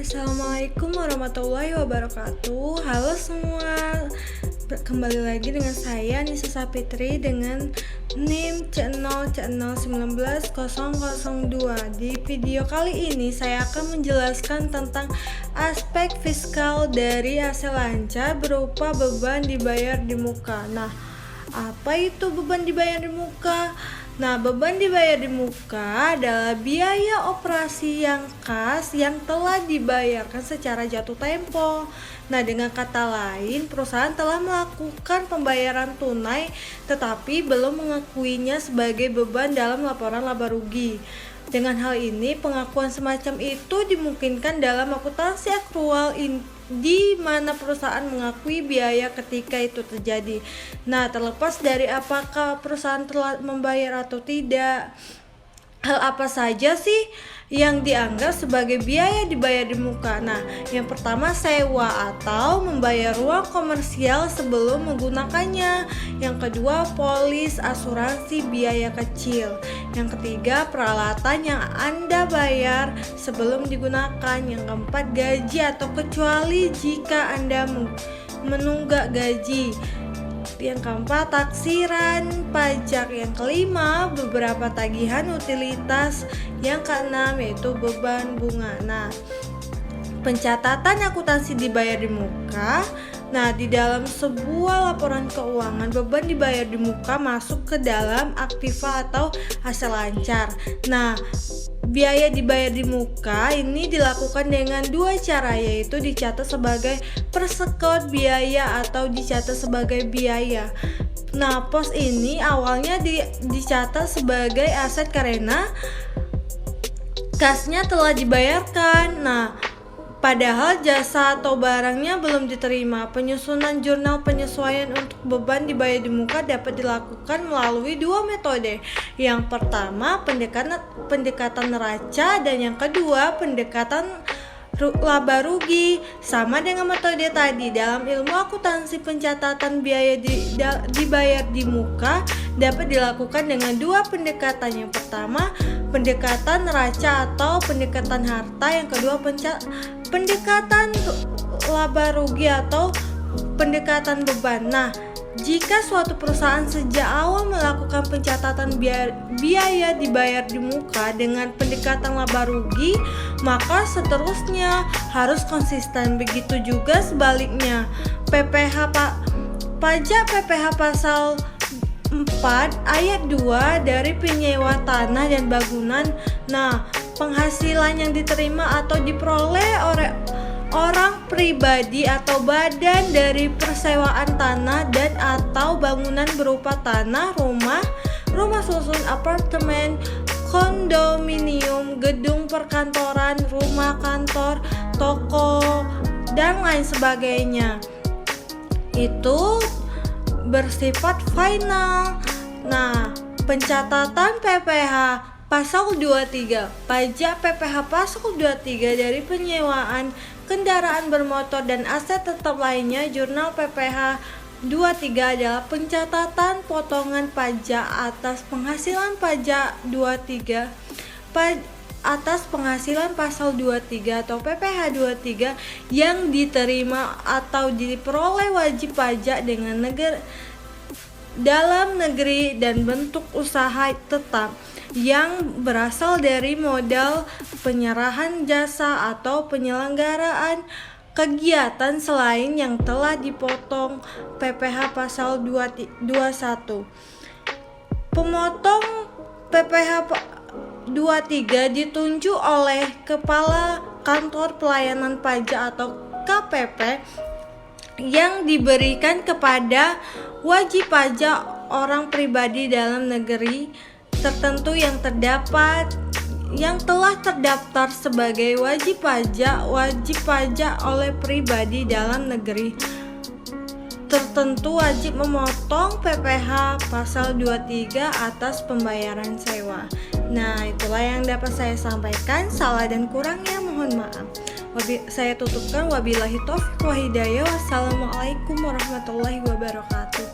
Assalamualaikum warahmatullahi wabarakatuh. Halo semua, kembali lagi dengan saya Nisa Sapitri dengan NIM C0C0190002. Di video kali ini saya akan menjelaskan tentang aspek fiskal dari hasil lancar berupa beban dibayar di muka. Nah, apa itu beban dibayar di muka? Nah, beban dibayar di muka adalah biaya operasi yang khas yang telah dibayarkan secara jatuh tempo. Nah, dengan kata lain, perusahaan telah melakukan pembayaran tunai tetapi belum mengakuinya sebagai beban dalam laporan laba rugi. Dengan hal ini, pengakuan semacam itu dimungkinkan dalam akuntansi akrual di mana perusahaan mengakui biaya ketika itu terjadi. Nah, terlepas dari apakah perusahaan telah membayar atau tidak, hal apa saja sih yang dianggap sebagai biaya dibayar di muka? Nah, yang pertama sewa atau membayar ruang komersial sebelum menggunakannya. Yang kedua, polis asuransi biaya kecil. Yang ketiga, peralatan yang Anda bayar sebelum digunakan. Yang keempat, gaji atau kecuali jika Anda menunggak gaji. Yang keempat, taksiran pajak. Yang kelima, beberapa tagihan utilitas. Yang keenam, yaitu beban bunga. Nah, pencatatan akuntansi dibayar di muka. Nah, di dalam sebuah laporan keuangan, beban dibayar di muka masuk ke dalam aktiva atau hasil lancar. Nah, biaya dibayar di muka ini dilakukan dengan dua cara, yaitu dicatat sebagai persekot biaya atau dicatat sebagai biaya. Nah, pos ini awalnya dicatat sebagai aset karena kasnya telah dibayarkan. Nah, padahal jasa atau barangnya belum diterima. Penyusunan jurnal penyesuaian untuk beban dibayar di muka dapat dilakukan melalui dua metode. Yang pertama, pendekatan neraca, dan yang kedua, pendekatan laba rugi. Sama dengan metode tadi, dalam ilmu akuntansi pencatatan biaya dibayar di muka dapat dilakukan dengan dua pendekatan. Yang pertama, pendekatan neraca atau pendekatan harta. Yang kedua, pendekatan laba rugi atau pendekatan beban. Nah, jika suatu perusahaan sejak awal melakukan pencatatan biaya dibayar di muka dengan pendekatan laba rugi, maka seterusnya harus konsisten. Begitu juga sebaliknya. Pajak PPh pasal 4 ayat 2 dari penyewa tanah dan bangunan. Nah, penghasilan yang diterima atau diperoleh oleh orang pribadi atau badan dari persewaan tanah dan atau bangunan berupa tanah, rumah susun, apartemen, kondominium, gedung perkantoran, rumah kantor, toko, dan lain sebagainya, itu bersifat final. Nah, pencatatan PPh Pasal 23, pajak PPh Pasal 23 dari penyewaan kendaraan bermotor dan aset tetap lainnya. Jurnal PPh 23 adalah pencatatan potongan pajak atas penghasilan pajak 23 atas penghasilan pasal 23 atau PPh 23 yang diterima atau diperoleh wajib pajak dengan dalam negeri dan bentuk usaha tetap yang berasal dari modal penyerahan jasa atau penyelenggaraan kegiatan selain yang telah dipotong PPh pasal 21. Pemotong PPh 23 ditunjuk oleh Kepala Kantor Pelayanan Pajak atau KPP yang diberikan kepada wajib pajak orang pribadi dalam negeri tertentu yang telah terdaftar sebagai wajib pajak oleh pribadi dalam negeri tertentu wajib memotong PPh pasal 23 atas pembayaran sewa. Nah, itulah yang dapat saya sampaikan. Salah dan kurangnya mohon maaf. Saya tutupkan, wabillahi taufiq wa hidayah. Wassalamualaikum warahmatullahi wabarakatuh.